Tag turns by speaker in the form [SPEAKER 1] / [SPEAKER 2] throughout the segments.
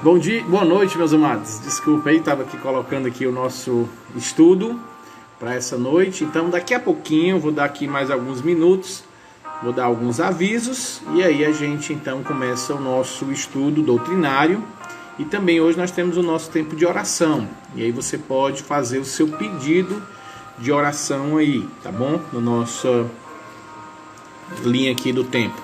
[SPEAKER 1] Bom dia, boa noite, meus amados. Desculpa aí, estava aqui colocando aqui o nosso estudo para essa noite. Então, daqui a pouquinho, vou dar aqui mais alguns minutos, vou dar alguns avisos e aí a gente então começa o nosso estudo doutrinário. E também hoje nós temos o nosso tempo de oração. E aí você pode fazer o seu pedido de oração aí, tá bom? Na nossa linha aqui do tempo.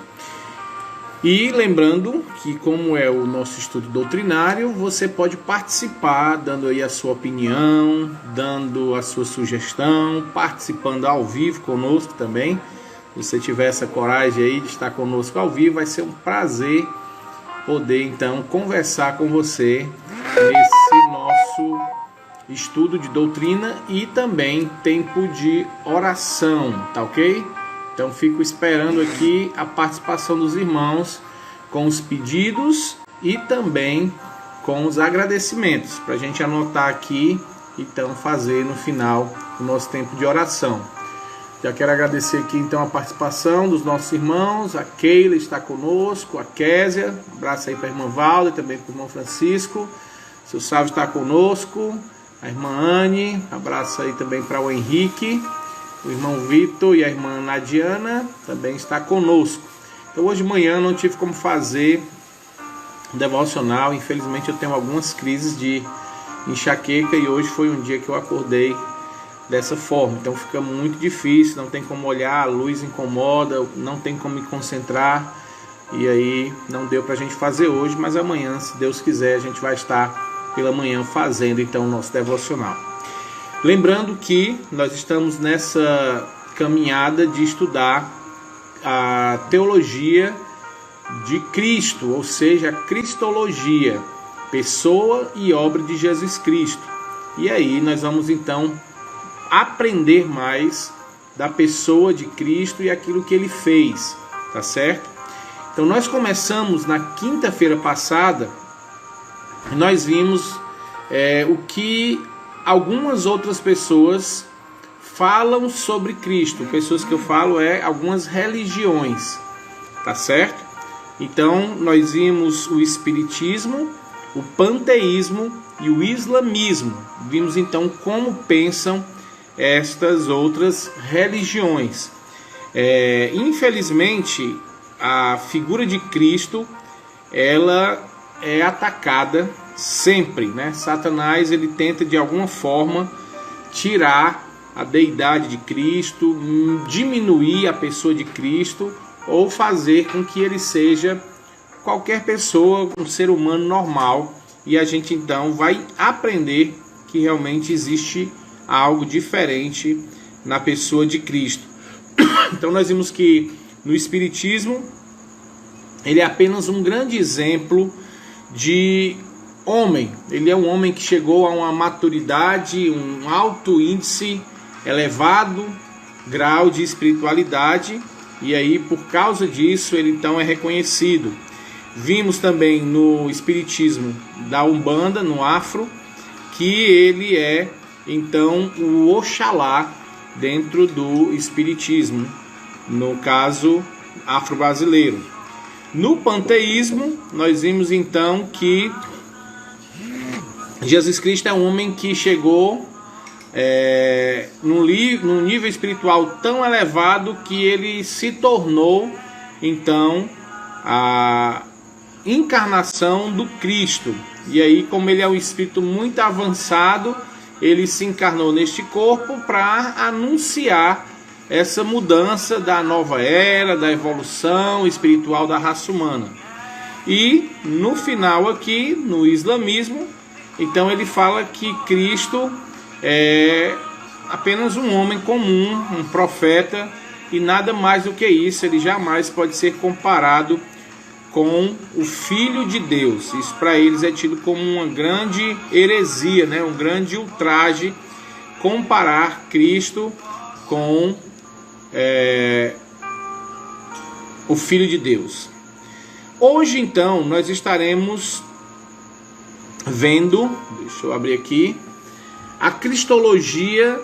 [SPEAKER 1] E lembrando que, como é o nosso estudo doutrinário, você pode participar dando aí a sua opinião, dando a sua sugestão, participando ao vivo conosco também. Se você tiver essa coragem aí de estar conosco ao vivo, vai ser um prazer poder então conversar com você nesse nosso estudo de doutrina e também tempo de oração, tá ok? Então fico esperando aqui a participação dos irmãos com os pedidos e também com os agradecimentos, para a gente anotar aqui e então fazer no final o nosso tempo de oração. Já quero agradecer aqui então a participação dos nossos irmãos. A Keila está conosco, a Késia, um abraço aí para a irmã Valda e também para o irmão Francisco. O seu Sávio está conosco, a irmã Anne, abraço aí também para o Henrique. O irmão Vitor e a irmã Nadiana também está conosco. Então hoje de manhã não tive como fazer um devocional. Infelizmente eu tenho algumas crises de enxaqueca e hoje foi um dia que eu acordei dessa forma. Então fica muito difícil, não tem como olhar, a luz incomoda, não tem como me concentrar. E aí não deu para a gente fazer hoje, mas amanhã, se Deus quiser, a gente vai estar pela manhã fazendo então o nosso devocional. Lembrando que nós estamos nessa caminhada de estudar a teologia de Cristo, ou seja, a cristologia, pessoa e obra de Jesus Cristo. E aí nós vamos então aprender mais da pessoa de Cristo e aquilo que ele fez, tá certo? Então nós começamos na quinta-feira passada, nós vimos o que algumas outras pessoas falam sobre Cristo. Pessoas que eu falo algumas religiões, tá certo? Então nós vimos o espiritismo, o panteísmo e o islamismo. Vimos então como pensam estas outras religiões. Infelizmente a figura de Cristo ela é atacada sempre, né? Satanás ele tenta de alguma forma tirar a deidade de Cristo, diminuir a pessoa de Cristo ou fazer com que ele seja qualquer pessoa, um ser humano normal, e a gente então vai aprender que realmente existe algo diferente na pessoa de Cristo. Então nós vimos que no espiritismo ele é apenas um grande exemplo de homem. Ele é um homem que chegou a uma maturidade, um alto índice, elevado grau de espiritualidade, e aí por causa disso ele então é reconhecido. Vimos também no espiritismo da Umbanda, no Afro, que ele é então o Oxalá dentro do espiritismo, no caso afro-brasileiro. No panteísmo nós vimos então que Jesus Cristo é um homem que chegou num nível espiritual tão elevado que ele se tornou então a encarnação do Cristo. E aí, como ele é um espírito muito avançado, ele se encarnou neste corpo para anunciar essa mudança da nova era, da evolução espiritual da raça humana. E no final aqui, no islamismo, então ele fala que Cristo é apenas um homem comum, um profeta, e nada mais do que isso. Ele jamais pode ser comparado com o Filho de Deus. Isso para eles é tido como uma grande heresia, né? Um grande ultraje comparar Cristo com o Filho de Deus. Hoje então nós estaremos vendo, deixa eu abrir aqui, a cristologia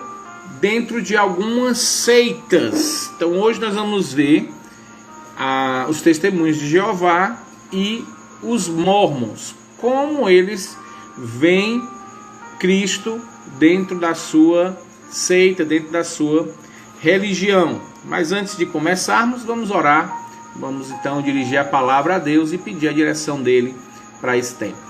[SPEAKER 1] dentro de algumas seitas. Então hoje nós vamos ver os testemunhos de Jeová e os mormons. como eles veem Cristo dentro da sua seita, dentro da sua religião. Mas antes de começarmos, vamos orar. Vamos então dirigir a palavra a Deus e pedir a direção dele para esse tempo.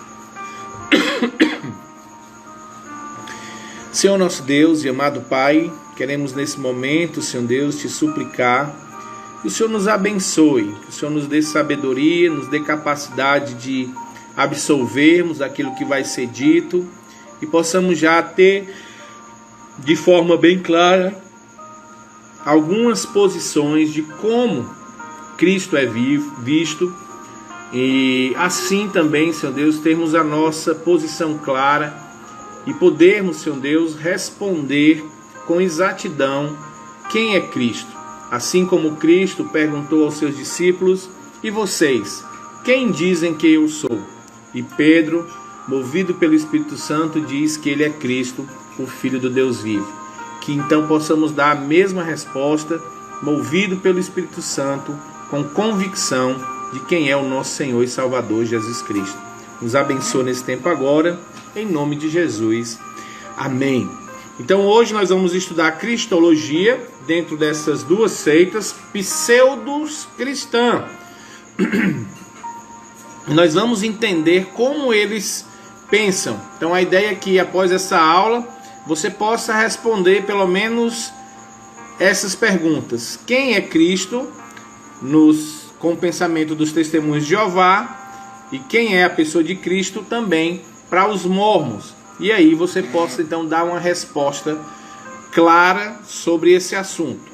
[SPEAKER 1] Senhor nosso Deus e amado Pai, queremos nesse momento, Senhor Deus, te suplicar que o Senhor nos abençoe, que o Senhor nos dê sabedoria, nos dê capacidade de absorvermos aquilo que vai ser dito e possamos já ter de forma bem clara algumas posições de como Cristo é visto e assim também, Senhor Deus, termos a nossa posição clara e podermos, Senhor Deus, responder com exatidão quem é Cristo. Assim como Cristo perguntou aos seus discípulos: e vocês, quem dizem que eu sou? E Pedro, movido pelo Espírito Santo, diz que ele é Cristo, o Filho do Deus vivo. Que então possamos dar a mesma resposta, movido pelo Espírito Santo, com convicção de quem é o nosso Senhor e Salvador Jesus Cristo. Nos abençoe nesse tempo agora, em nome de Jesus. Amém. Então hoje nós vamos estudar a cristologia dentro dessas duas seitas pseudos cristã. Nós vamos entender como eles pensam. Então a ideia é que após essa aula você possa responder pelo menos essas perguntas: quem é Cristo? Com o pensamento dos testemunhos de Jeová, e quem é a pessoa de Cristo também para os mormons. E aí você possa então dar uma resposta clara sobre esse assunto.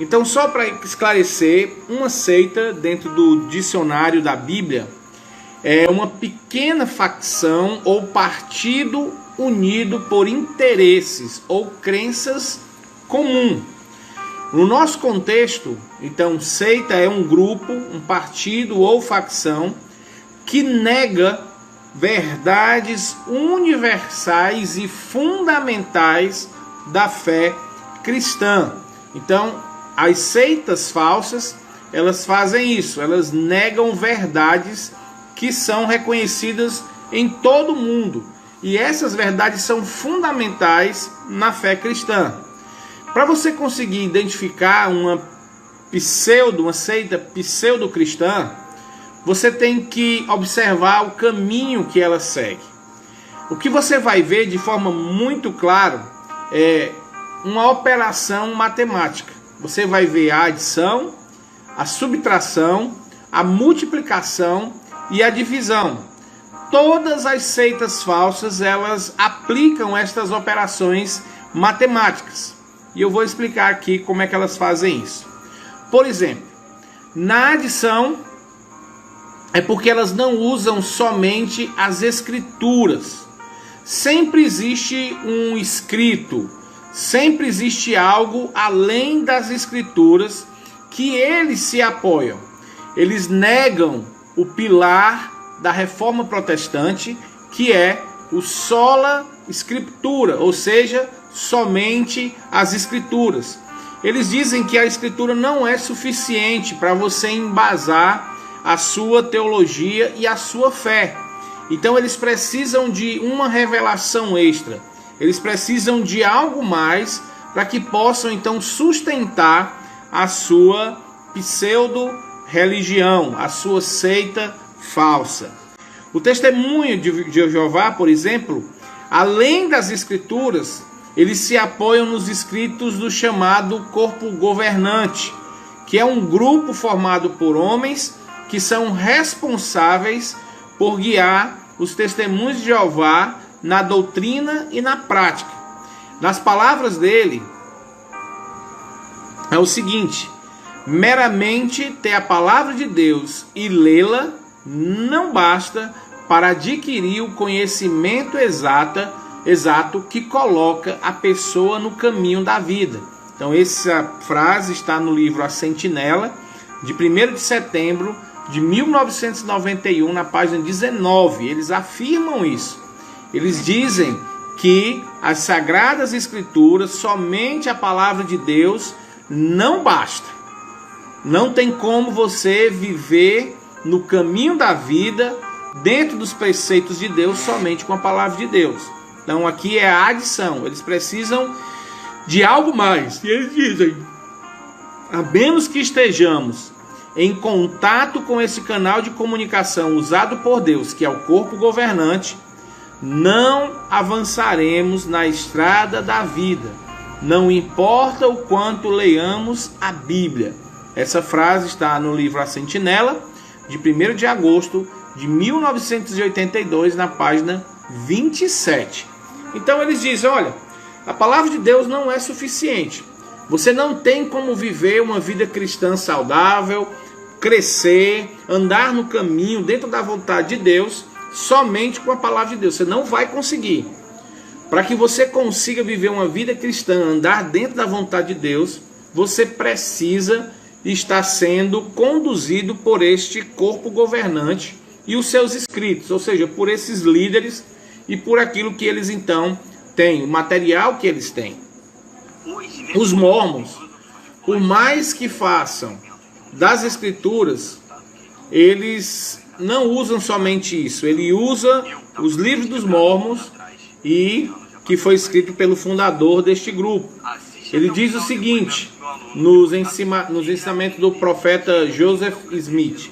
[SPEAKER 1] Então, só para esclarecer, uma seita dentro do dicionário da Bíblia é uma pequena facção ou partido unido por interesses ou crenças comuns. No nosso contexto, então, seita é um grupo, um partido ou facção que nega verdades universais e fundamentais da fé cristã. Então, as seitas falsas, elas fazem isso, elas negam verdades que são reconhecidas em todo o mundo. E essas verdades são fundamentais na fé cristã. Para você conseguir identificar uma seita pseudo-cristã, você tem que observar o caminho que ela segue. O que você vai ver de forma muito clara é uma operação matemática. Você vai ver a adição, a subtração, a multiplicação e a divisão. Todas as seitas falsas, elas aplicam estas operações matemáticas. E eu vou explicar aqui como é que elas fazem isso. Por exemplo, na adição, é porque elas não usam somente as escrituras. Sempre existe um escrito, sempre existe algo além das escrituras que eles se apoiam. Eles negam o pilar da reforma protestante, que é o sola scriptura, ou seja, somente as escrituras. Eles dizem que a escritura não é suficiente para você embasar a sua teologia e a sua fé. Então eles precisam de uma revelação extra. Eles precisam de algo mais para que possam então sustentar a sua pseudo-religião, a sua seita falsa. O testemunho de Jeová, por exemplo, além das escrituras, eles se apoiam nos escritos do chamado corpo governante, que é um grupo formado por homens que são responsáveis por guiar os testemunhos de Jeová na doutrina e na prática. Nas palavras dele, é o seguinte: meramente ter a palavra de Deus e lê-la não basta para adquirir o conhecimento exato que coloca a pessoa no caminho da vida. Então essa frase está no livro A Sentinela, de 1º de setembro de 1991, na página 19. Eles afirmam isso. Eles dizem que as Sagradas Escrituras, somente a palavra de Deus, não basta. Não tem como você viver no caminho da vida dentro dos preceitos de Deus somente com a palavra de Deus. Então aqui é a adição, eles precisam de algo mais. E eles dizem, a menos que estejamos em contato com esse canal de comunicação usado por Deus, que é o corpo governante, não avançaremos na estrada da vida. Não importa o quanto leiamos a Bíblia. Essa frase está no livro A Sentinela, de 1º de agosto de 1982, na página 27. Então eles dizem, olha, a palavra de Deus não é suficiente. Você não tem como viver uma vida cristã saudável, crescer, andar no caminho dentro da vontade de Deus, somente com a palavra de Deus. Você não vai conseguir. Para que você consiga viver uma vida cristã, andar dentro da vontade de Deus, você precisa estar sendo conduzido por este corpo governante e os seus escritos, ou seja, por esses líderes e por aquilo que eles então têm, o material que eles têm. Os mormons, por mais que façam das escrituras, eles não usam somente isso, ele usa os livros dos mormons, e que foi escrito pelo fundador deste grupo. Ele diz o seguinte, nos ensinamentos do profeta Joseph Smith: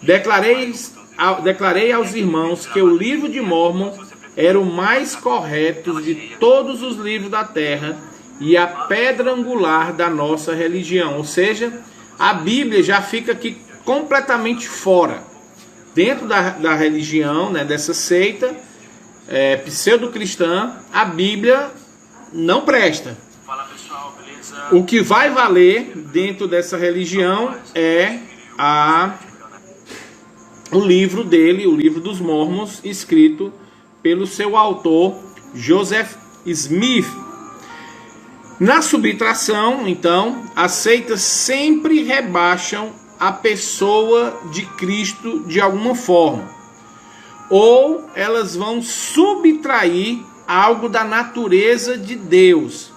[SPEAKER 1] declarei aos irmãos que o livro de Mórmon era o mais correto de todos os livros da terra e a pedra angular da nossa religião. Ou seja, a Bíblia já fica aqui completamente fora. Dentro da religião, né, dessa seita pseudo-cristã, a Bíblia não presta.
[SPEAKER 2] Fala pessoal, beleza?
[SPEAKER 1] O que vai valer dentro dessa religião é o livro dele, o livro dos Mormons, escrito pelo seu autor, Joseph Smith. Na subtração, então, as seitas sempre rebaixam a pessoa de Cristo de alguma forma, ou elas vão subtrair algo da natureza de Deus.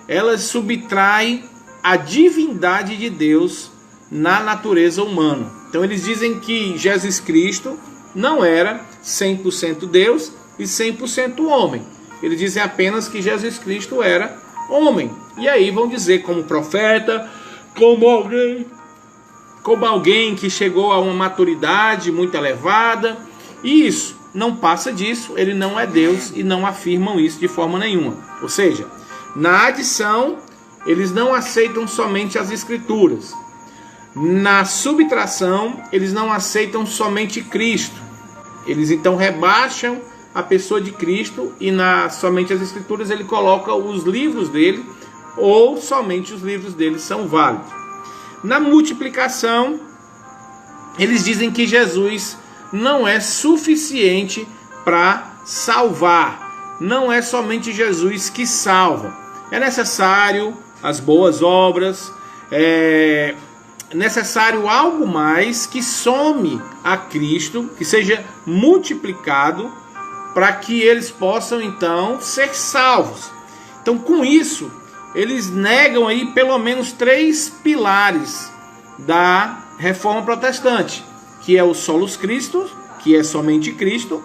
[SPEAKER 1] Elas subtraem a divindade de Deus na natureza humana. Então eles dizem que Jesus Cristo não era 100% Deus e 100% homem. Eles dizem apenas que Jesus Cristo era homem. E aí vão dizer como profeta, como alguém que chegou a uma maturidade muito elevada. E isso não passa disso, ele não é Deus e não afirmam isso de forma nenhuma. Ou seja, na adição, eles não aceitam somente as escrituras. Na subtração, eles não aceitam somente Cristo. Eles então rebaixam a pessoa de Cristo e somente as escrituras ele coloca os livros dele, ou somente os livros dele são válidos. Na multiplicação, eles dizem que Jesus não é suficiente para salvar. Não é somente Jesus que salva. É necessário as boas obras, é necessário algo mais que some a Cristo, que seja multiplicado, para que eles possam então ser salvos. Então, com isso, eles negam aí pelo menos 3 pilares da reforma protestante, que é o solus Christus, que é somente Cristo,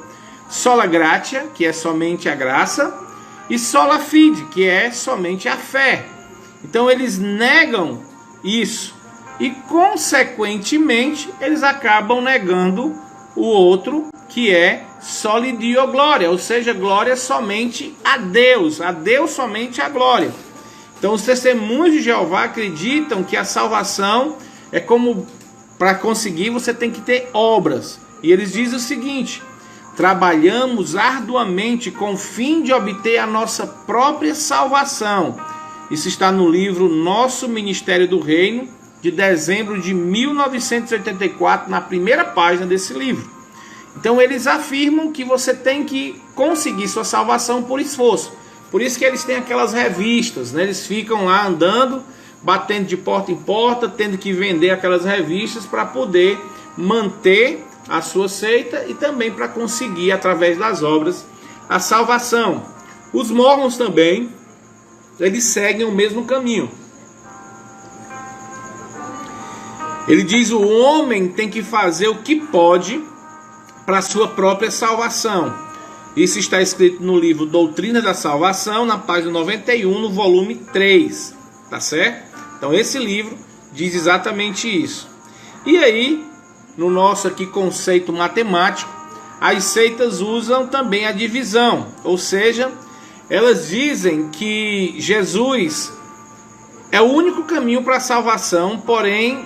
[SPEAKER 1] sola gratia, que é somente a graça, e sola fide, que é somente a fé. Então eles negam isso e consequentemente eles acabam negando o outro, que é soli Deo gloria, ou seja, glória somente a Deus somente a glória. Então os testemunhos de Jeová acreditam que a salvação é como, para conseguir você tem que ter obras. E eles dizem o seguinte: trabalhamos arduamente com o fim de obter a nossa própria salvação. Isso está no livro Nosso Ministério do Reino, de dezembro de 1984, na primeira página desse livro. Então eles afirmam que você tem que conseguir sua salvação por esforço. Por isso que eles têm aquelas revistas, né? Eles ficam lá andando, batendo de porta em porta, tendo que vender aquelas revistas para poder manter a sua seita e também para conseguir, através das obras, a salvação. Os mormons também, eles seguem o mesmo caminho. Ele diz: o homem tem que fazer o que pode para a sua própria salvação. Isso está escrito no livro Doutrina da Salvação, na página 91, no volume 3, tá certo? Então esse livro diz exatamente isso. E aí, no nosso aqui conceito matemático, as seitas usam também a divisão, ou seja, elas dizem que Jesus é o único caminho para a salvação, porém,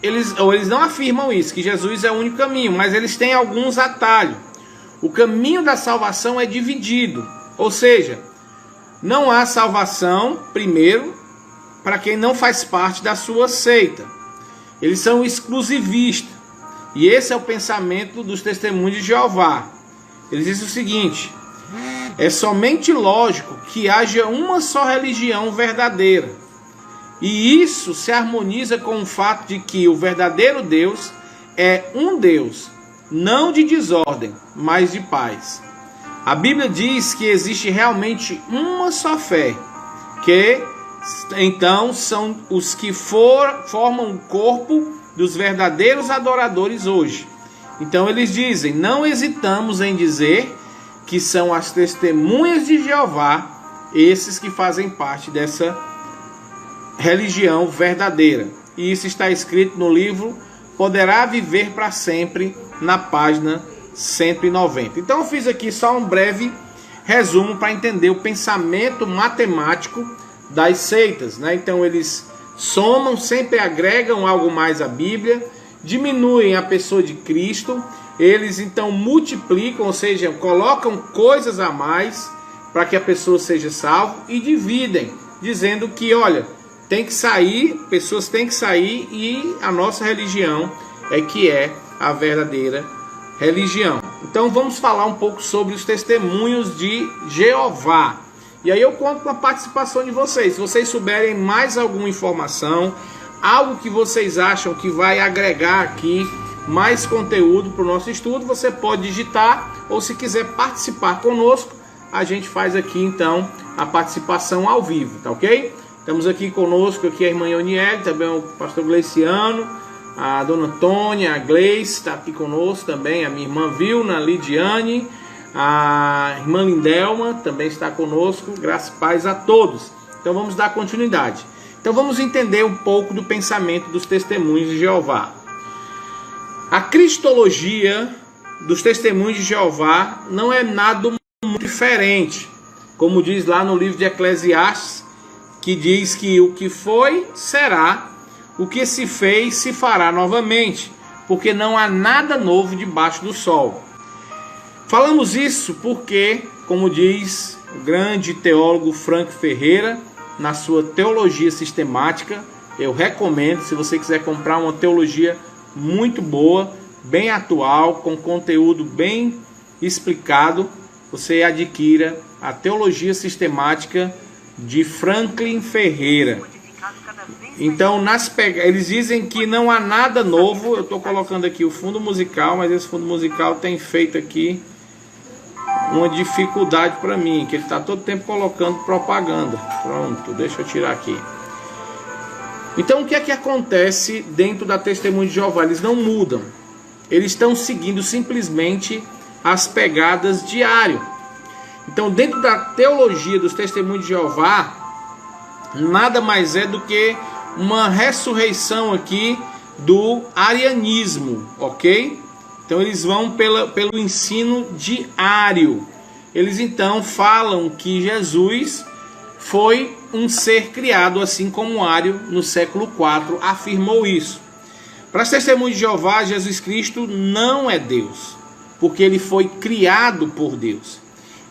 [SPEAKER 1] eles não afirmam isso, que Jesus é o único caminho, mas eles têm alguns atalhos. O caminho da salvação é dividido, ou seja, não há salvação, primeiro, para quem não faz parte da sua seita. Eles são exclusivistas, e esse é o pensamento dos testemunhos de Jeová. Eles dizem o seguinte: é somente lógico que haja uma só religião verdadeira, e isso se harmoniza com o fato de que o verdadeiro Deus é um Deus, não de desordem, mas de paz. A Bíblia diz que existe realmente uma só fé, que então são os que formam o corpo dos verdadeiros adoradores hoje. Então eles dizem: não hesitamos em dizer que são as testemunhas de Jeová esses que fazem parte dessa religião verdadeira. E isso está escrito no livro Poderá Viver para Sempre, na página 190. Então eu fiz aqui só um breve resumo para entender o pensamento matemático das seitas, né? Então eles somam, sempre agregam algo mais à Bíblia, diminuem a pessoa de Cristo, eles então multiplicam, ou seja, colocam coisas a mais para que a pessoa seja salva, e dividem, dizendo que, olha, tem que sair, pessoas têm que sair, e a nossa religião é que é a verdadeira religião. Então vamos falar um pouco sobre os testemunhos de Jeová. E aí eu conto com a participação de vocês. Se vocês souberem mais alguma informação, algo que vocês acham que vai agregar aqui mais conteúdo para o nosso estudo, você pode digitar, ou se quiser participar conosco, a gente faz aqui então a participação ao vivo, tá ok? Estamos aqui conosco aqui a irmã Ioniele, também o pastor Gleiciano, a dona Antônia, a Gleice está aqui conosco também, a minha irmã Vilna, a Lidiane, a irmã Lindelma também está conosco. Graças e paz a todos. Então vamos dar continuidade. Então vamos entender um pouco do pensamento dos testemunhos de Jeová. A cristologia dos testemunhos de Jeová não é nada muito diferente, como diz lá no livro de Eclesiastes, que diz que o que foi, será, o que se fez, se fará novamente, porque não há nada novo debaixo do sol. Falamos isso porque, como diz o grande teólogo Frank Ferreira, na sua Teologia Sistemática, eu recomendo, se você quiser comprar uma teologia muito boa, bem atual, com conteúdo bem explicado, você adquira a Teologia Sistemática de Franklin Ferreira. Então, eles dizem que não há nada novo. Eu estou colocando aqui o fundo musical, mas esse fundo musical tem feito aqui uma dificuldade para mim, que ele está todo tempo colocando propaganda. Pronto, deixa eu tirar aqui. Então o que é que acontece dentro da Testemunha de Jeová? Eles não mudam, eles estão seguindo simplesmente as pegadas diário. Então dentro da teologia dos Testemunhos de Jeová, nada mais é do que uma ressurreição aqui do arianismo, ok? Então eles vão pelo ensino diário. Eles então falam que Jesus foi um ser criado, assim como Ario no século IV afirmou isso. Para as testemunhas de Jeová, Jesus Cristo não é Deus, porque ele foi criado por Deus.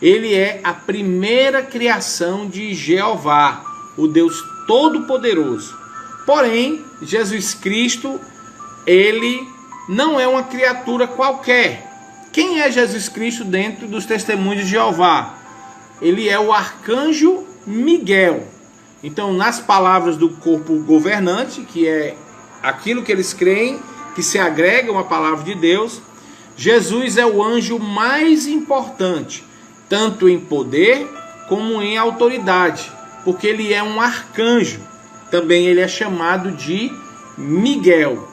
[SPEAKER 1] Ele é a primeira criação de Jeová, o Deus Todo-Poderoso. Porém, Jesus Cristo, ele não é uma criatura qualquer. Quem é Jesus Cristo dentro dos testemunhos de Jeová? Ele é o arcanjo Miguel. Então, nas palavras do corpo governante, que é aquilo que eles creem, que se agrega uma palavra de Deus, Jesus é o anjo mais importante, tanto em poder como em autoridade, porque ele é um arcanjo. Também ele é chamado de Miguel.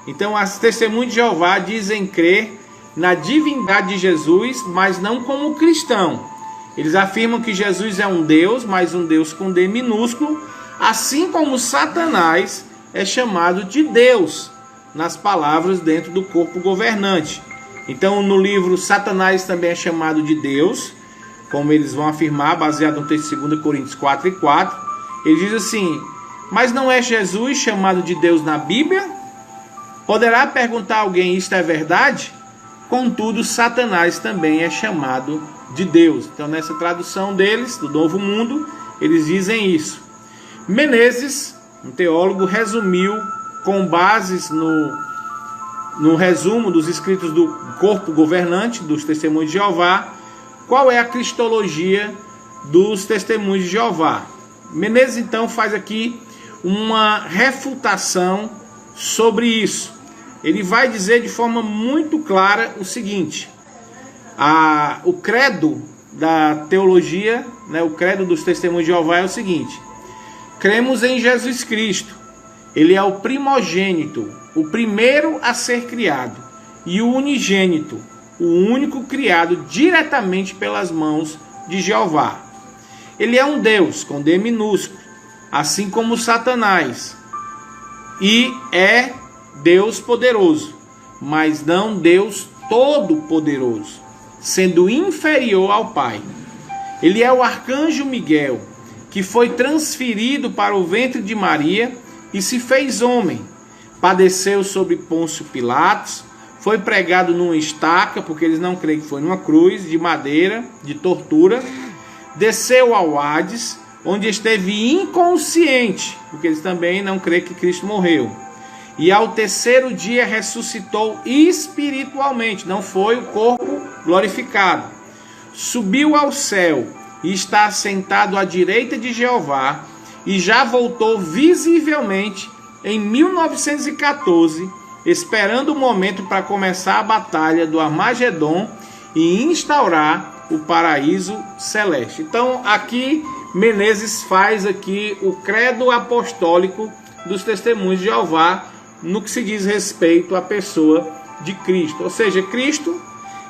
[SPEAKER 1] Então as testemunhas de Jeová dizem crer na divindade de Jesus, mas não como cristão. Eles afirmam que Jesus é um Deus, mas um Deus com D minúsculo, assim como Satanás é chamado de Deus, nas palavras dentro do corpo governante. Então, no livro, Satanás também é chamado de Deus, como eles vão afirmar, baseado no texto de 2 Coríntios 4:4. Ele diz assim: mas não é Jesus chamado de Deus na Bíblia? Poderá perguntar alguém, isto é verdade? Contudo, Satanás também é chamado de Deus. Então, nessa tradução deles, do Novo Mundo, eles dizem isso. Menezes, um teólogo, resumiu, com bases no resumo dos escritos do corpo governante dos Testemunhos de Jeová, qual é a cristologia dos Testemunhos de Jeová. Menezes, então, faz aqui uma refutação sobre isso. Ele vai dizer de forma muito clara o seguinte: o credo da teologia, o credo dos Testemunhos de Jeová é o seguinte: cremos em Jesus Cristo, ele é o primogênito, o primeiro a ser criado, e o unigênito, o único criado diretamente pelas mãos de Jeová. Ele é um Deus com D minúsculo, assim como Satanás, e é Deus poderoso, mas não Deus todo-poderoso, sendo inferior ao Pai. Ele é o arcanjo Miguel, que foi transferido para o ventre de Maria e se fez homem. Padeceu sobre Pôncio Pilatos, foi pregado numa estaca, porque eles não creem que foi numa cruz de madeira, de tortura. Desceu ao Hades, onde esteve inconsciente, porque eles também não creem que Cristo morreu. E ao terceiro dia ressuscitou espiritualmente, não foi o corpo glorificado. Subiu ao céu e está assentado à direita de Jeová, e já voltou visivelmente em 1914, esperando o momento para começar a batalha do Armagedon e instaurar o paraíso celeste. Então aqui Menezes faz aqui o credo apostólico dos Testemunhos de Jeová no que se diz respeito à pessoa de Cristo. Ou seja, Cristo,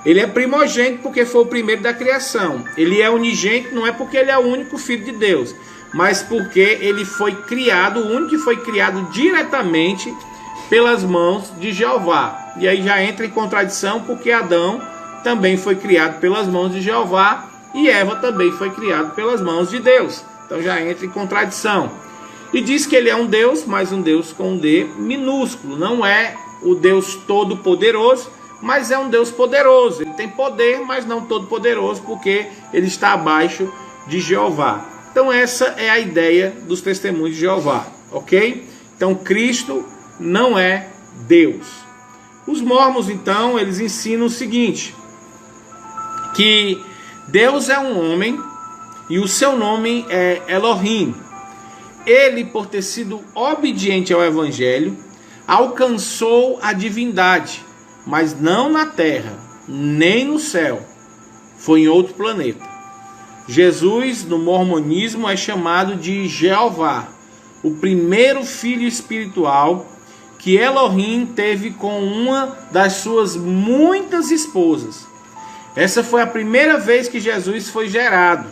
[SPEAKER 1] ele é primogênito porque foi o primeiro da criação. Ele é unigênito não é porque ele é o único filho de Deus, mas porque ele foi criado, o único que foi criado diretamente pelas mãos de Jeová. E aí já entra em contradição, porque Adão também foi criado pelas mãos de Jeová e Eva também foi criada pelas mãos de Deus. Então já entra em contradição. E diz que ele é um Deus, mas um Deus com um D minúsculo. Não é o Deus todo-poderoso, mas é um Deus poderoso. Ele tem poder, mas não todo-poderoso, porque ele está abaixo de Jeová. Então essa é a ideia dos Testemunhos de Jeová, ok? Então Cristo não é Deus. Os mormons, então, eles ensinam o seguinte: que Deus é um homem e o seu nome é Elohim. Ele, por ter sido obediente ao Evangelho, alcançou a divindade, mas não na terra, nem no céu. Foi em outro planeta. Jesus, no mormonismo, é chamado de Jeová, o primeiro filho espiritual que Elohim teve com uma das suas muitas esposas. Essa foi a primeira vez que Jesus foi gerado.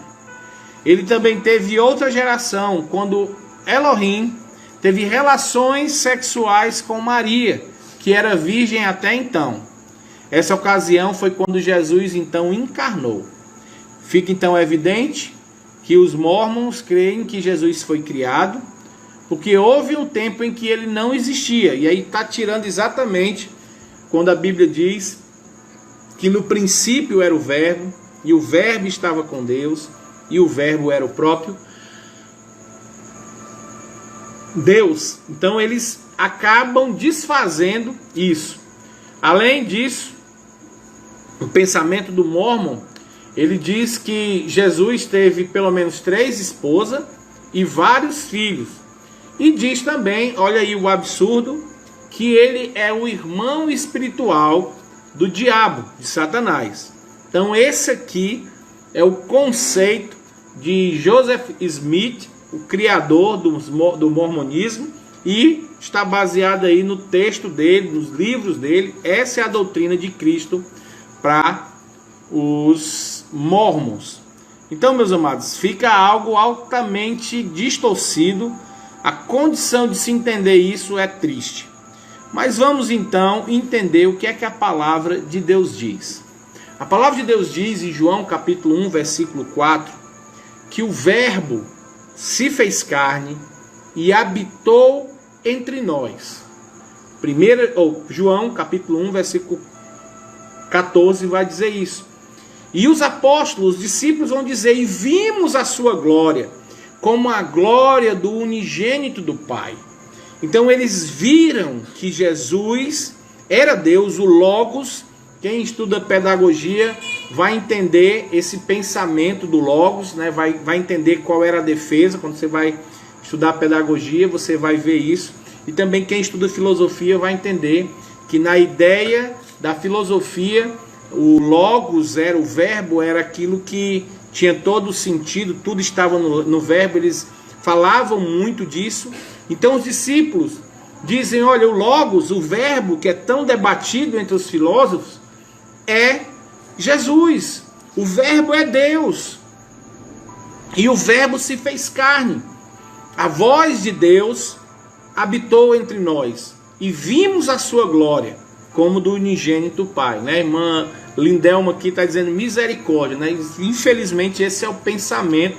[SPEAKER 1] Ele também teve outra geração, quando Elohim teve relações sexuais com Maria, que era virgem até então. Essa ocasião foi quando Jesus então encarnou. Fica então evidente que os mormons creem que Jesus foi criado, porque houve um tempo em que ele não existia. E aí está tirando exatamente quando a Bíblia diz que no princípio era o Verbo, e o Verbo estava com Deus, e o Verbo era o próprio Deus. Então eles acabam desfazendo isso. Além disso, o pensamento do Mormon, ele diz que Jesus teve pelo menos 3 esposas e vários filhos. E diz também, olha aí o absurdo, que ele é o irmão espiritual do diabo, de Satanás. Então esse aqui é o conceito de Joseph Smith, o criador do mormonismo, e está baseada aí no texto dele, nos livros dele. Essa é a doutrina de Cristo para os mormons. Então, meus amados, fica algo altamente distorcido. A condição de se entender isso é triste. Mas vamos então entender o que é que a palavra de Deus diz. A palavra de Deus diz em João capítulo 1, versículo 4, que o Verbo se fez carne e habitou entre nós. João capítulo 1, versículo 14 vai dizer isso. E os apóstolos, os discípulos vão dizer: e vimos a sua glória, como a glória do unigênito do Pai. Então eles viram que Jesus era Deus, o Logos. Quem estuda pedagogia vai entender esse pensamento do Logos, né? vai entender qual era a defesa. Quando você vai estudar pedagogia, você vai ver isso. E também quem estuda filosofia vai entender que na ideia da filosofia, o Logos era o verbo, era aquilo que tinha todo o sentido, tudo estava no verbo. Eles falavam muito disso. Então os discípulos dizem: olha, o Logos, o verbo que é tão debatido entre os filósofos, é Jesus. O verbo é Deus. E o verbo se fez carne. A voz de Deus habitou entre nós. E vimos a sua glória, como do unigênito Pai. Né? A irmã Lindelma aqui está dizendo misericórdia. Né? Infelizmente esse é o pensamento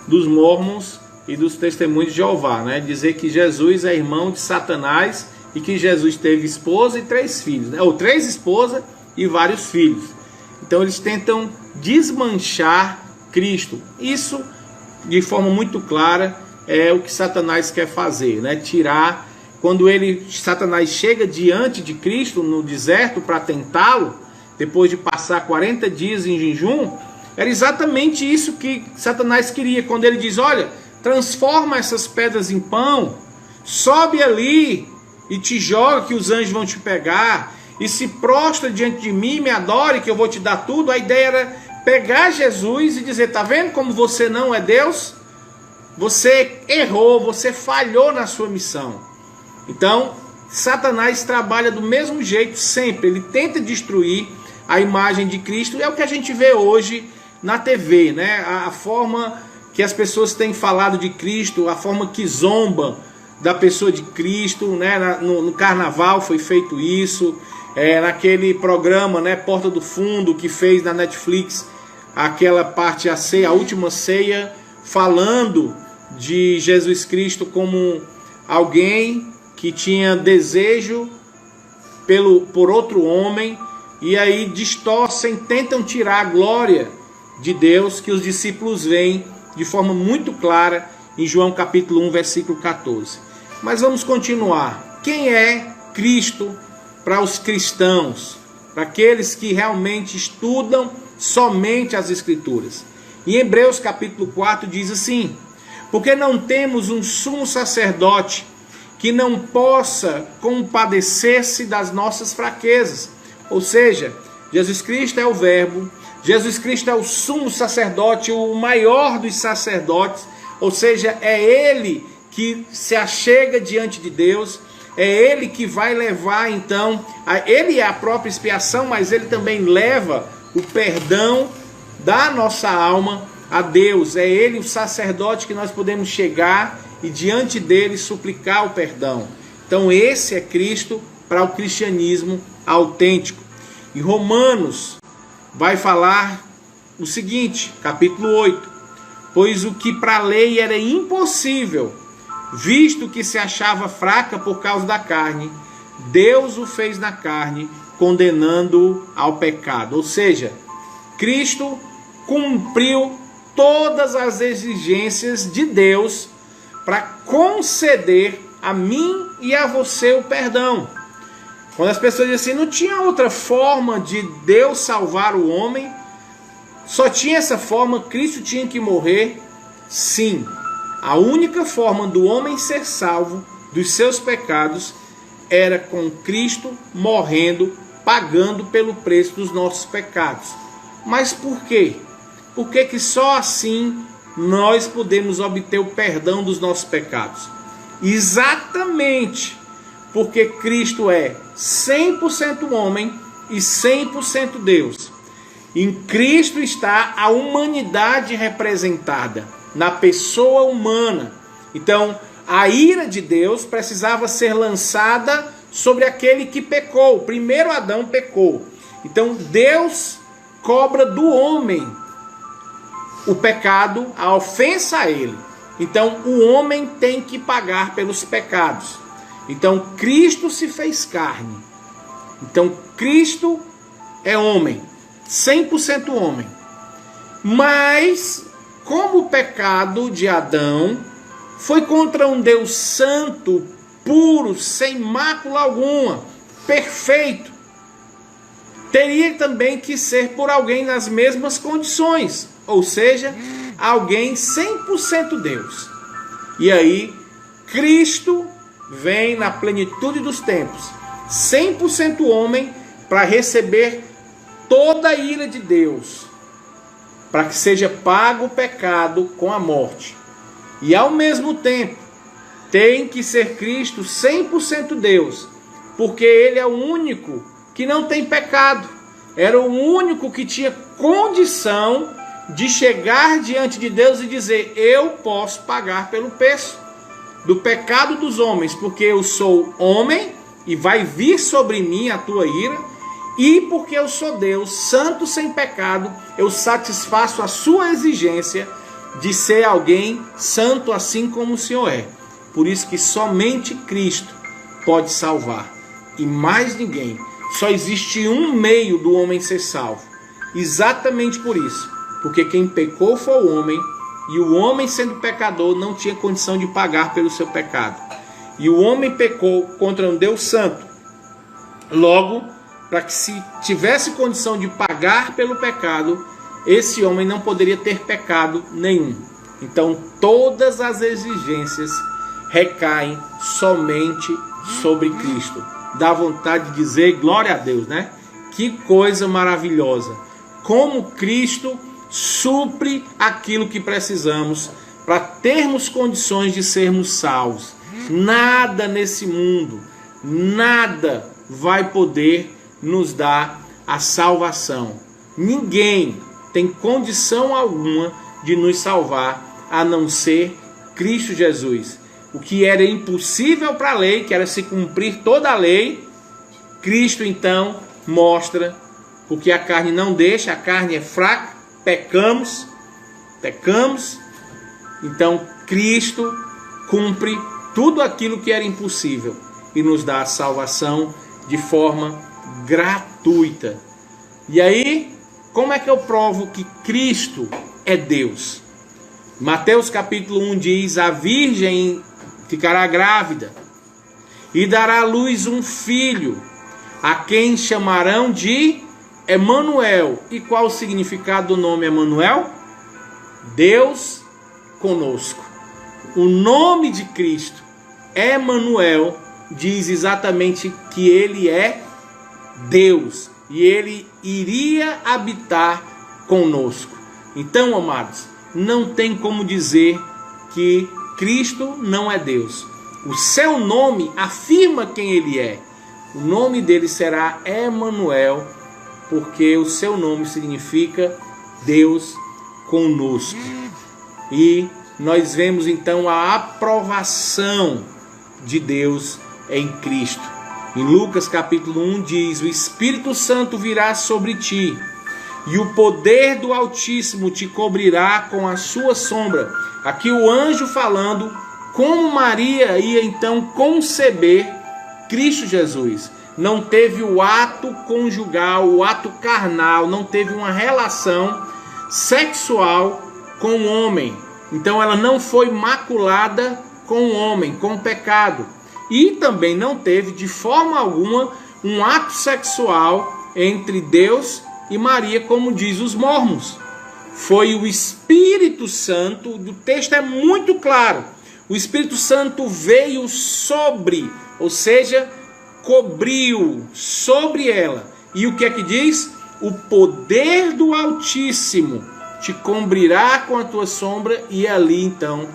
[SPEAKER 1] dos mormons e dos testemunhos de Jeová, né? Dizer que Jesus é irmão de Satanás e que Jesus teve esposa e 3 filhos, né? Ou 3 esposas e vários filhos. Então eles tentam desmanchar Cristo. Isso, de forma muito clara, é o que Satanás quer fazer, né? Tirar, quando Satanás chega diante de Cristo no deserto para tentá-lo, depois de passar 40 dias em jejum, era exatamente isso que Satanás queria. Quando ele diz: olha, transforma essas pedras em pão, sobe ali e te joga que os anjos vão te pegar, e se prostra diante de mim, me adore que eu vou te dar tudo. A ideia era pegar Jesus e dizer: tá vendo como você não é Deus? Você errou, você falhou na sua missão. Então, Satanás trabalha do mesmo jeito sempre. Ele tenta destruir a imagem de Cristo. É o que a gente vê hoje na TV, né? A forma que as pessoas têm falado de Cristo, a forma que zomba da pessoa de Cristo, né? No carnaval foi feito isso, naquele programa, né, Porta do Fundo, que fez na Netflix, aquela parte, a ceia, a última ceia, falando de Jesus Cristo como alguém que tinha desejo por outro homem, e aí distorcem, tentam tirar a glória de Deus que os discípulos veem de forma muito clara em João capítulo 1, versículo 14. Mas vamos continuar. Quem é Cristo para os cristãos? Para aqueles que realmente estudam somente as Escrituras. Em Hebreus capítulo 4 diz assim: porque não temos um sumo sacerdote que não possa compadecer-se das nossas fraquezas. Ou seja, Jesus Cristo é o verbo, Jesus Cristo é o sumo sacerdote, o maior dos sacerdotes, ou seja, é Ele que se achega diante de Deus, é Ele que vai levar então, Ele é a própria expiação, mas Ele também leva o perdão da nossa alma a Deus. É Ele o sacerdote que nós podemos chegar e diante dele suplicar o perdão. Então esse é Cristo para o cristianismo autêntico. E Romanos vai falar o seguinte, capítulo 8: pois o que para a lei era impossível, visto que se achava fraca por causa da carne, Deus o fez na carne, condenando-o ao pecado. Ou seja, Cristo cumpriu todas as exigências de Deus para conceder a mim e a você o perdão. Quando as pessoas dizem assim, não tinha outra forma de Deus salvar o homem, só tinha essa forma, Cristo tinha que morrer. Sim, a única forma do homem ser salvo dos seus pecados era com Cristo morrendo, pagando pelo preço dos nossos pecados. Mas por quê? Por que só assim nós podemos obter o perdão dos nossos pecados? Exatamente porque Cristo é 100% homem e 100% Deus. Em Cristo está a humanidade representada, na pessoa humana. Então, a ira de Deus precisava ser lançada sobre aquele que pecou. O primeiro Adão pecou. Então, Deus cobra do homem o pecado, a ofensa a ele. Então, o homem tem que pagar pelos pecados. Então, Cristo se fez carne. Então, Cristo é homem, 100% homem. Mas, como o pecado de Adão foi contra um Deus santo, puro, sem mácula alguma, perfeito, teria também que ser por alguém nas mesmas condições, ou seja, alguém 100% Deus. E aí, Cristo vem na plenitude dos tempos, 100% homem, para receber toda a ira de Deus, para que seja pago o pecado com a morte. E ao mesmo tempo, tem que ser Cristo 100% Deus, porque Ele é o único que não tem pecado. Era o único que tinha condição de chegar diante de Deus e dizer: eu posso pagar pelo preço do pecado dos homens, porque eu sou homem e vai vir sobre mim a tua ira, e porque eu sou Deus, santo sem pecado, eu satisfaço a sua exigência de ser alguém santo assim como o Senhor é. Por isso que somente Cristo pode salvar, e mais ninguém. Só existe um meio do homem ser salvo, exatamente por isso, porque quem pecou foi o homem, e o homem, sendo pecador, não tinha condição de pagar pelo seu pecado. E o homem pecou contra um Deus santo. Logo, para que se tivesse condição de pagar pelo pecado, esse homem não poderia ter pecado nenhum. Então, todas as exigências recaem somente sobre Cristo. Dá vontade de dizer glória a Deus, né? Que coisa maravilhosa! Como Cristo supre aquilo que precisamos para termos condições de sermos salvos. Nada nesse mundo, nada vai poder nos dar a salvação. Ninguém tem condição alguma de nos salvar a não ser Cristo Jesus. O que era impossível para a lei, que era se cumprir toda a lei, Cristo então mostra, porque a carne não deixa, a carne é fraca, pecamos, então Cristo cumpre tudo aquilo que era impossível e nos dá a salvação de forma gratuita. E aí, como é que eu provo que Cristo é Deus? Mateus capítulo 1 diz: a virgem ficará grávida e dará à luz um filho, a quem chamarão de Emanuel. E qual o significado do nome Emanuel? Deus conosco. O nome de Cristo, Emanuel, diz exatamente que ele é Deus e ele iria habitar conosco. Então, amados, não tem como dizer que Cristo não é Deus. O seu nome afirma quem ele é. O nome dele será Emanuel, porque o seu nome significa Deus conosco. E nós vemos então a aprovação de Deus em Cristo. Em Lucas capítulo 1 diz: o Espírito Santo virá sobre ti, e o poder do Altíssimo te cobrirá com a sua sombra. Aqui o anjo falando como Maria ia então conceber Cristo Jesus. Não teve o ato conjugal, o ato carnal, não teve uma relação sexual com o homem. Então ela não foi maculada com o homem, com o pecado. E também não teve de forma alguma um ato sexual entre Deus e Maria, como diz os mormons. Foi o Espírito Santo, o texto é muito claro. O Espírito Santo veio sobre, ou seja, cobriu sobre ela. E o que é que diz? O poder do Altíssimo te cobrirá com a tua sombra, e ali então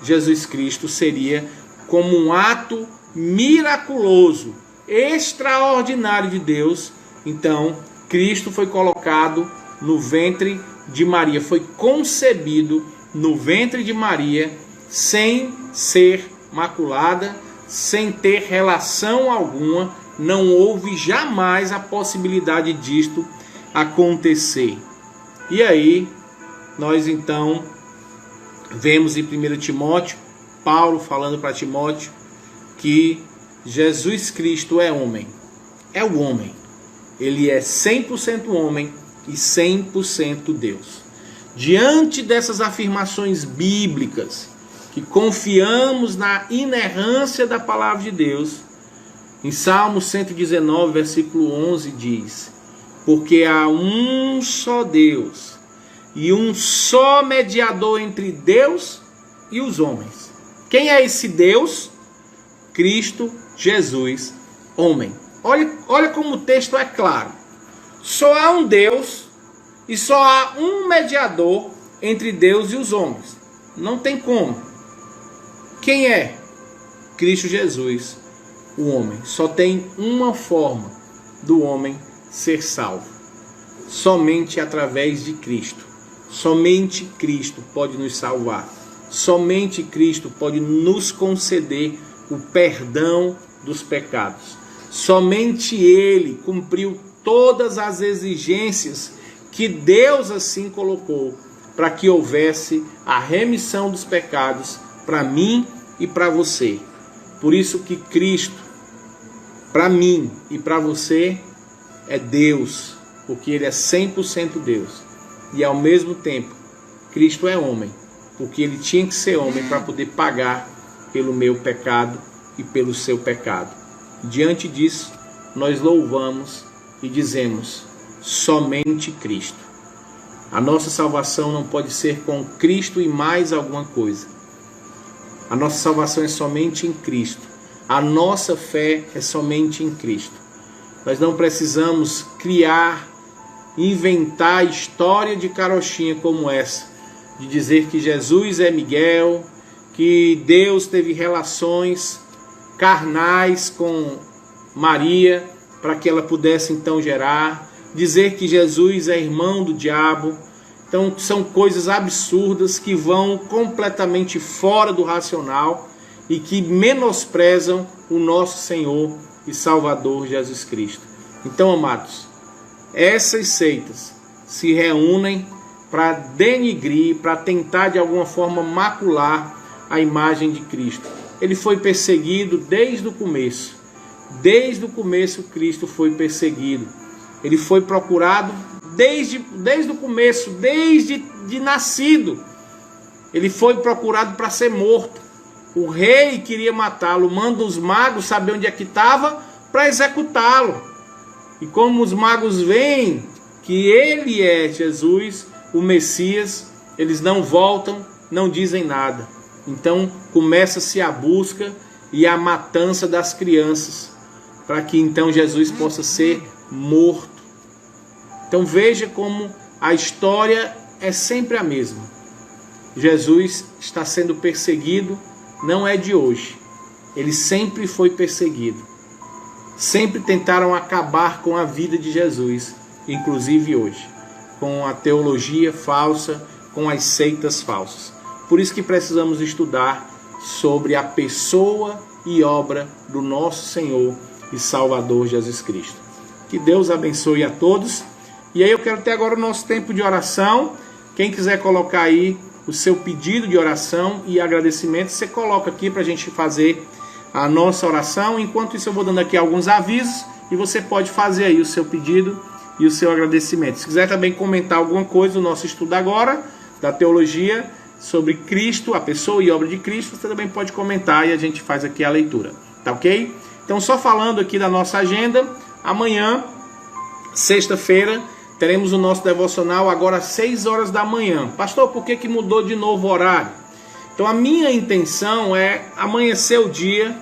[SPEAKER 1] Jesus Cristo seria como um ato miraculoso, extraordinário de Deus. Então, Cristo foi colocado no ventre de Maria, foi concebido no ventre de Maria, sem ser maculada, sem ter relação alguma. Não houve jamais a possibilidade disto acontecer. E aí, nós então vemos em 1 Timóteo, Paulo falando para Timóteo que Jesus Cristo é homem. É o homem. Ele é 100% homem e 100% Deus. Diante dessas afirmações bíblicas, que confiamos na inerrância da palavra de Deus, em Salmo 119, versículo 11 diz: porque há um só Deus e um só mediador entre Deus e os homens. Quem é esse Deus? Cristo Jesus, homem. Olha como o texto é claro. Só há um Deus e só há um mediador entre Deus e os homens. Não tem como. Quem é? Cristo Jesus, o homem. Só tem uma forma do homem ser salvo. Somente através de Cristo. Somente Cristo pode nos salvar. Somente Cristo pode nos conceder o perdão dos pecados. Somente Ele cumpriu todas as exigências que Deus assim colocou para que houvesse a remissão dos pecados para mim e para você. Por isso que Cristo, para mim e para você, é Deus, porque Ele é 100% Deus. E ao mesmo tempo, Cristo é homem, porque Ele tinha que ser homem para poder pagar pelo meu pecado e pelo seu pecado. Diante disso, nós louvamos e dizemos: somente Cristo. A nossa salvação não pode ser com Cristo e mais alguma coisa. A nossa salvação é somente em Cristo. A nossa fé é somente em Cristo. Nós não precisamos criar, inventar história de carochinha como essa, de dizer que Jesus é Miguel, que Deus teve relações carnais com Maria para que ela pudesse então gerar, dizer que Jesus é irmão do diabo. Então são coisas absurdas que vão completamente fora do racional e que menosprezam o nosso Senhor e Salvador Jesus Cristo. Então, amados, essas seitas se reúnem para denigrir, para tentar de alguma forma macular a imagem de Cristo. Ele foi perseguido desde o começo. Desde o começo Cristo foi perseguido. Ele foi procurado desde o começo, desde de nascido. Ele foi procurado para ser morto. O rei queria matá-lo, manda os magos saber onde é que estava para executá-lo. E como os magos veem que ele é Jesus, o Messias, eles não voltam, não dizem nada. Então começa-se a busca e a matança das crianças, para que então Jesus possa ser morto. Então veja como a história é sempre a mesma. Jesus está sendo perseguido, não é de hoje. Ele sempre foi perseguido. Sempre tentaram acabar com a vida de Jesus, inclusive hoje, com a teologia falsa, com as seitas falsas. Por isso que precisamos estudar sobre a pessoa e obra do nosso Senhor e Salvador Jesus Cristo. Que Deus abençoe a todos. E aí eu quero ter agora o nosso tempo de oração. Quem quiser colocar aí o seu pedido de oração e agradecimento, você coloca aqui para a gente fazer a nossa oração. Enquanto isso eu vou dando aqui alguns avisos e você pode fazer aí o seu pedido e o seu agradecimento. Se quiser também comentar alguma coisa do nosso estudo agora, da teologia, sobre Cristo, a pessoa e obra de Cristo, você também pode comentar e a gente faz aqui a leitura. Tá ok? Então só falando aqui da nossa agenda, amanhã, sexta-feira, teremos o nosso devocional agora às 6 horas da manhã. Pastor, por que mudou de novo o horário? Então a minha intenção é amanhecer o dia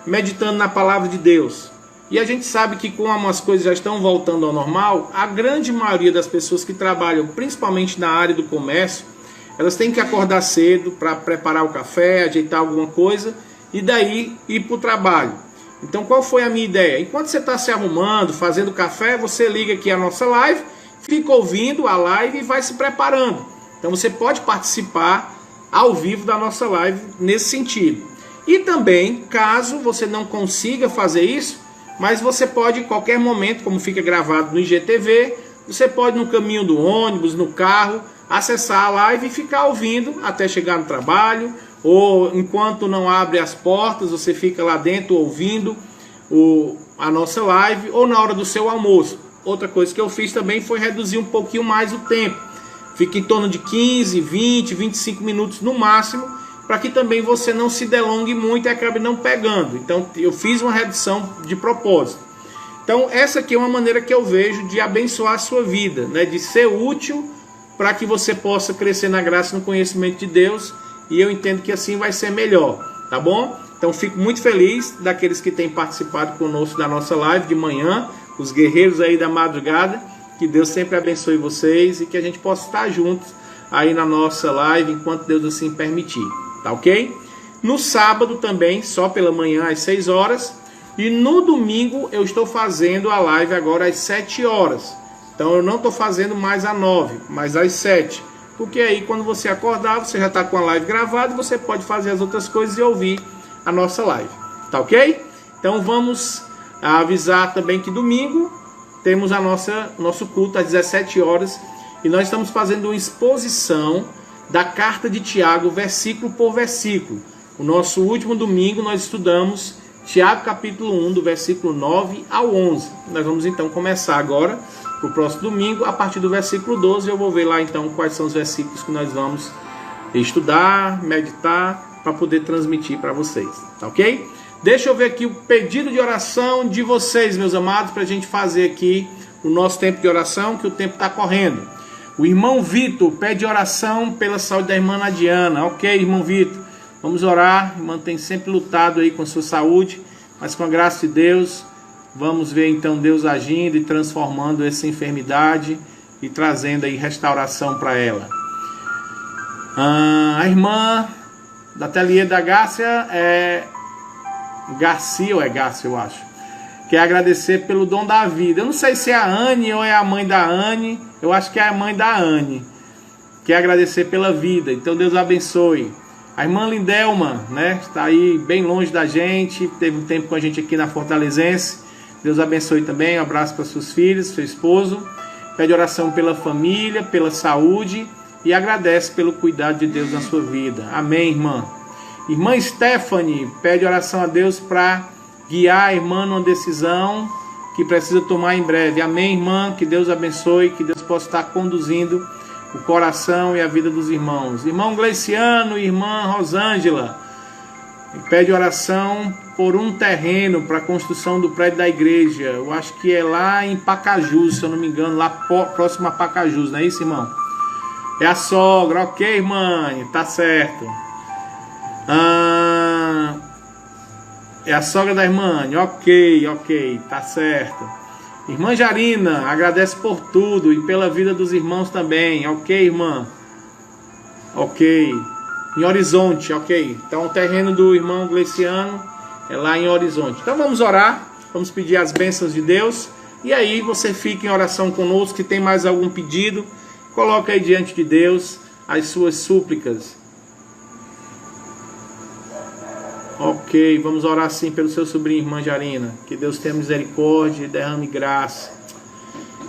[SPEAKER 1] meditando na palavra de Deus. E a gente sabe que como as coisas já estão voltando ao normal, a grande maioria das pessoas que trabalham, principalmente na área do comércio, elas têm que acordar cedo para preparar o café, ajeitar alguma coisa e daí ir para o trabalho. Então qual foi a minha ideia? Enquanto você está se arrumando, fazendo café, você liga aqui a nossa live, fica ouvindo a live e vai se preparando. Então você pode participar ao vivo da nossa live nesse sentido. E também, caso você não consiga fazer isso, mas você pode em qualquer momento, como fica gravado no IGTV, você pode no caminho do ônibus, no carro, acessar a live e ficar ouvindo até chegar no trabalho, ou enquanto não abre as portas, você fica lá dentro ouvindo a nossa live, ou na hora do seu almoço. Outra coisa que eu fiz também foi reduzir um pouquinho mais o tempo. Fica em torno de 15, 20, 25 minutos no máximo, para que também você não se delongue muito e acabe não pegando. Então eu fiz uma redução de propósito. Então essa aqui é uma maneira que eu vejo de abençoar a sua vida, né? De ser útil para que você possa crescer na graça e no conhecimento de Deus. E eu entendo que assim vai ser melhor, tá bom? Então fico muito feliz daqueles que têm participado conosco da nossa live de manhã, os guerreiros aí da madrugada. Que Deus sempre abençoe vocês e que a gente possa estar juntos aí na nossa live enquanto Deus assim permitir, tá ok? No sábado também, só pela manhã às 6 horas, e no domingo eu estou fazendo a live agora às 7 horas. Então eu não estou fazendo mais às 9, mas às 7, porque aí quando você acordar, você já está com a live gravada e você pode fazer as outras coisas e ouvir a nossa live, tá ok? Então vamos avisar também que domingo temos nosso culto às 17 horas e nós estamos fazendo uma exposição da carta de Tiago, versículo por versículo. O nosso último domingo nós estudamos Tiago capítulo 1, do versículo 9 ao 11. Nós vamos então começar agora, para o próximo domingo, a partir do versículo 12. Eu vou ver lá então quais são os versículos que nós vamos estudar, meditar, para poder transmitir para vocês, tá ok? Deixa eu ver aqui o pedido de oração de vocês, meus amados, para a gente fazer aqui o nosso tempo de oração, que o tempo está correndo. O irmão Vitor pede oração pela saúde da irmã Nadiana. Ok, irmão Vitor, vamos orar. A irmã tem sempre lutado aí com a sua saúde, mas com a graça de Deus, vamos ver então Deus agindo e transformando essa enfermidade e trazendo aí restauração para ela. A irmã da Ateliê da Gácia Garcia, ou é Garcia, eu acho, quer agradecer pelo dom da vida. Eu não sei se é a Anne ou é a mãe da Anne. Eu acho que é a mãe da Anne. Quer agradecer pela vida. Então Deus abençoe. A irmã Lindelma, né, está aí bem longe da gente, teve um tempo com a gente aqui na Fortalezense. Deus abençoe também. Um abraço para seus filhos, seu esposo. Pede oração pela família, pela saúde e agradece pelo cuidado de Deus na sua vida. Amém, irmã. Irmã Stephanie pede oração a Deus para guiar a irmã numa decisão que precisa tomar em breve. Amém, irmã? Que Deus abençoe, que Deus possa estar conduzindo o coração e a vida dos irmãos. Irmão Gleiciano e irmã Rosângela pede oração por um terreno para a construção do prédio da igreja. Eu acho que é lá em Pacajus, se eu não me engano, lá próximo a Pacajus, não é isso, irmão? É a sogra, ok, irmã? Tá certo. É a sogra da irmã, ok, tá certo. Irmã Jarina, agradece por tudo e pela vida dos irmãos também, ok, irmã? Ok. Em Horizonte, ok. Então o terreno do irmão Gleiciano é lá em Horizonte. Então vamos orar, vamos pedir as bênçãos de Deus. E aí você fica em oração conosco. Se tem mais algum pedido, coloca aí diante de Deus as suas súplicas. Ok, vamos orar sim pelo seu sobrinho, irmã Jarina. Que Deus tenha misericórdia e derrame graça.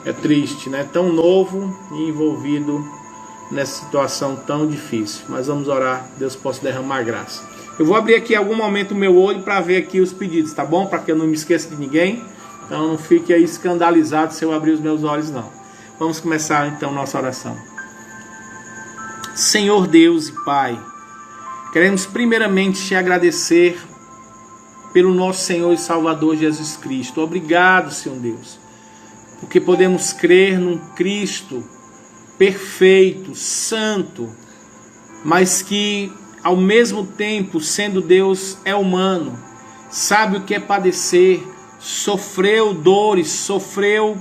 [SPEAKER 1] É triste, né? Tão novo e envolvido nessa situação tão difícil. Mas vamos orar, Deus possa derramar graça. Eu vou abrir aqui em algum momento o meu olho para ver aqui os pedidos, tá bom? Para que eu não me esqueça de ninguém. Então não fique aí escandalizado se eu abrir os meus olhos, não. Vamos começar então nossa oração. Senhor Deus e Pai, queremos primeiramente te agradecer pelo nosso Senhor e Salvador Jesus Cristo. Obrigado, Senhor Deus, porque podemos crer num Cristo perfeito, santo, mas que ao mesmo tempo, sendo Deus, é humano, sabe o que é padecer, sofreu dores, sofreu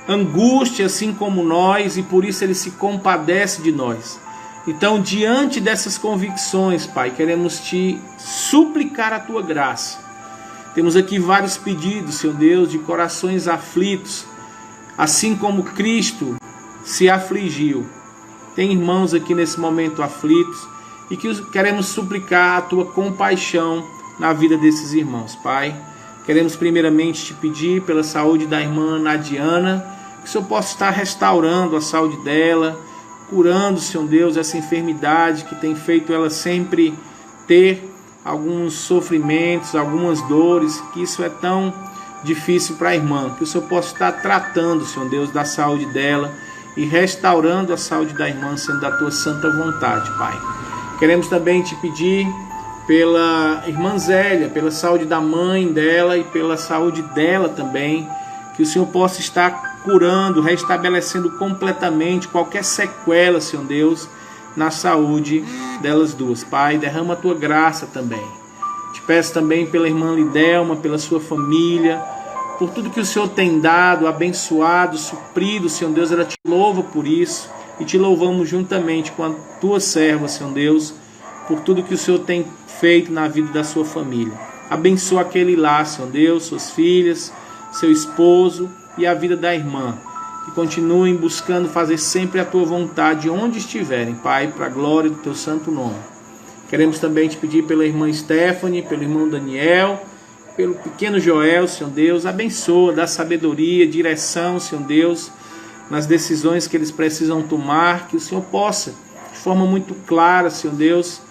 [SPEAKER 1] angústia assim como nós, e por isso Ele se compadece de nós. Então, diante dessas convicções, Pai, queremos te suplicar a tua graça. Temos aqui vários pedidos, Senhor Deus, de corações aflitos, assim como Cristo se afligiu. Tem irmãos aqui nesse momento aflitos e que queremos suplicar a tua compaixão na vida desses irmãos, Pai. Queremos primeiramente te pedir pela saúde da irmã Nadiana, que o Senhor possa estar restaurando a saúde dela, curando, Senhor Deus, essa enfermidade que tem feito ela sempre ter alguns sofrimentos, algumas dores, que isso é tão difícil para a irmã. Que o Senhor possa estar tratando, Senhor Deus, da saúde dela e restaurando a saúde da irmã, sendo da tua santa vontade, Pai. Queremos também te pedir pela irmã Zélia, pela saúde da mãe dela e pela saúde dela também, que o Senhor possa estar curando, restabelecendo completamente qualquer sequela, Senhor Deus, na saúde delas duas. Pai, derrama a tua graça também. Te peço também pela irmã Lidelma, pela sua família, por tudo que o Senhor tem dado, abençoado, suprido, Senhor Deus, ela te louva por isso e te louvamos juntamente com a tua serva, Senhor Deus, por tudo que o Senhor tem feito na vida da sua família. Abençoa aquele lá, Senhor Deus, suas filhas, seu esposo e a vida da irmã. Que continuem buscando fazer sempre a tua vontade onde estiverem, Pai, para a glória do teu santo nome. Queremos também te pedir pela irmã Stephanie, pelo irmão Daniel, pelo pequeno Joel, Senhor Deus. Abençoa, dá sabedoria, direção, Senhor Deus, nas decisões que eles precisam tomar. Que o Senhor possa, de forma muito clara, Senhor Deus,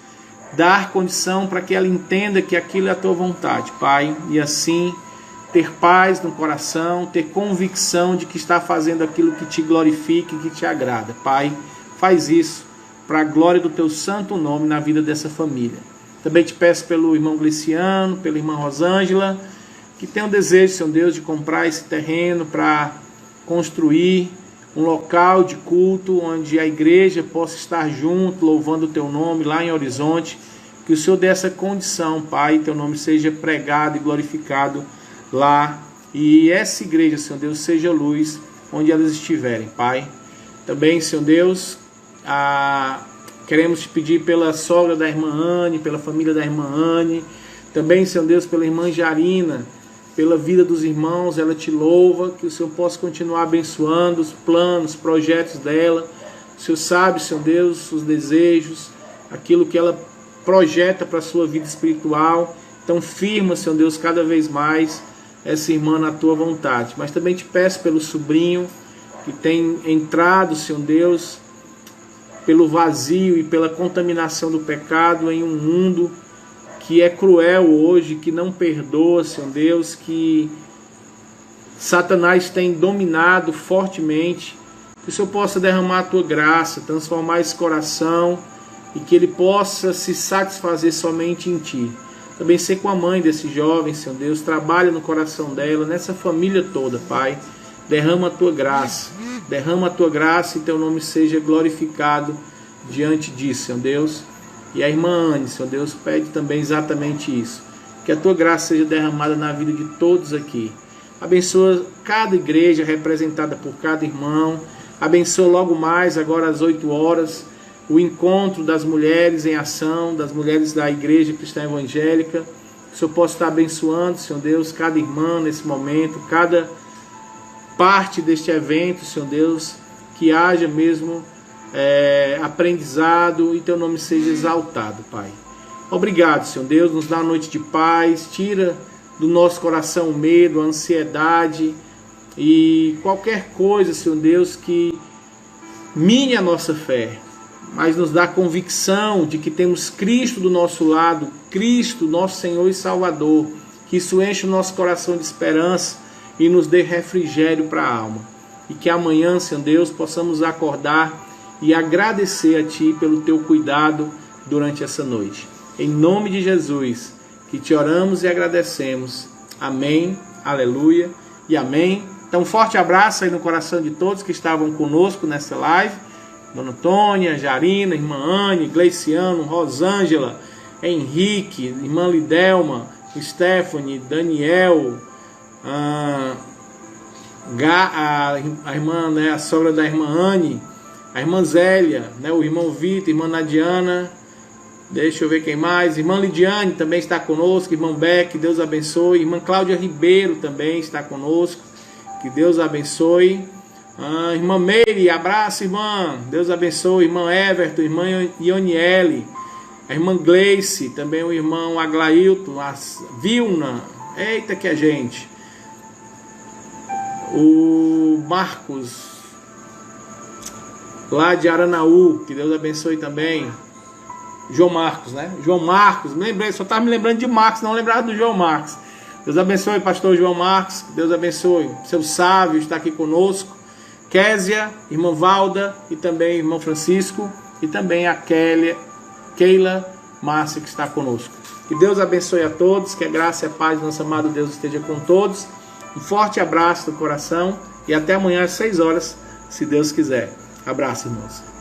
[SPEAKER 1] dar condição para que ela entenda que aquilo é a tua vontade, Pai, e assim ter paz no coração, ter convicção de que está fazendo aquilo que te glorifica e que te agrada. Pai, faz isso para a glória do teu santo nome na vida dessa família. Também te peço pelo irmão Gliciano, pela irmã Rosângela, que tem o desejo, Senhor Deus, de comprar esse terreno para construir um local de culto onde a igreja possa estar junto, louvando o teu nome lá em Horizonte. Que o Senhor dê essa condição, Pai, teu nome seja pregado e glorificado lá, e essa igreja, Senhor Deus, seja luz onde elas estiverem, Pai. Também, Senhor Deus, queremos te pedir pela sogra da irmã Anne, pela família da irmã Anne, também, Senhor Deus, pela irmã Jarina, pela vida dos irmãos, ela te louva, que o Senhor possa continuar abençoando os planos, os projetos dela. O Senhor sabe, Senhor Deus, os desejos, aquilo que ela projeta para a sua vida espiritual. Então firma, Senhor Deus, cada vez mais essa irmã na tua vontade. Mas também te peço pelo sobrinho que tem entrado, Senhor Deus, pelo vazio e pela contaminação do pecado em um mundo que é cruel hoje, que não perdoa, Senhor Deus, que Satanás tem dominado fortemente. Que o Senhor possa derramar a tua graça, transformar esse coração e que ele possa se satisfazer somente em ti. Também ser com a mãe desse jovem, Senhor Deus, trabalha no coração dela, nessa família toda, Pai. Derrama a tua graça e teu nome seja glorificado diante disso, Senhor Deus. E a irmã Anne, Senhor Deus, pede também exatamente isso. Que a tua graça seja derramada na vida de todos aqui. Abençoa cada igreja representada por cada irmão. Abençoa logo mais, agora às 8 horas, o encontro das mulheres em ação, das mulheres da Igreja Cristã Evangélica. Que o Senhor possa estar abençoando, Senhor Deus, cada irmã nesse momento, cada parte deste evento, Senhor Deus, que haja mesmo aprendizado e teu nome seja exaltado, Pai. Obrigado, Senhor Deus, nos dá uma noite de paz, tira do nosso coração o medo, a ansiedade e qualquer coisa, Senhor Deus, que mine a nossa fé, mas nos dá convicção de que temos Cristo do nosso lado, Cristo, nosso Senhor e Salvador, que isso enche o nosso coração de esperança e nos dê refrigério para a alma. E que amanhã, Senhor Deus, possamos acordar e agradecer a Ti pelo Teu cuidado durante essa noite. Em nome de Jesus, que Te oramos e agradecemos. Amém, aleluia e amém. Então, um forte abraço aí no coração de todos que estavam conosco nessa live. Dona Antônia, Jarina, irmã Anne, Gleiciano, Rosângela, Henrique, irmã Lidelma, Stephanie, Daniel, a irmã, né, a sogra da irmã Anne, A irmã Zélia, né? O irmão Vitor, irmã Nadiana. Deixa eu ver quem mais. Irmã Lidiane também está conosco. Irmão Beck, Deus abençoe. Irmã Cláudia Ribeiro também está conosco. Que Deus abençoe. Irmã Meire, abraço, irmã. Deus abençoe. Irmã Everton, irmã Ioniele. A irmã Gleice, também o irmão Aglailton, a Vilna. Eita que a gente. O Marcos, lá de Aranaú. Que Deus abençoe também. João Marcos, né? João Marcos, me lembrei, só estava me lembrando de Marcos, não lembrava do João Marcos. Deus abençoe, pastor João Marcos. Deus abençoe. Seu Sávio está aqui conosco. Késia, irmã Valda e também irmão Francisco. E também a Keila Márcia que está conosco. Que Deus abençoe a todos. Que a graça e a paz do nosso amado Deus esteja com todos. Um forte abraço do coração. E até amanhã às 6 horas, se Deus quiser. Abraço, irmãos.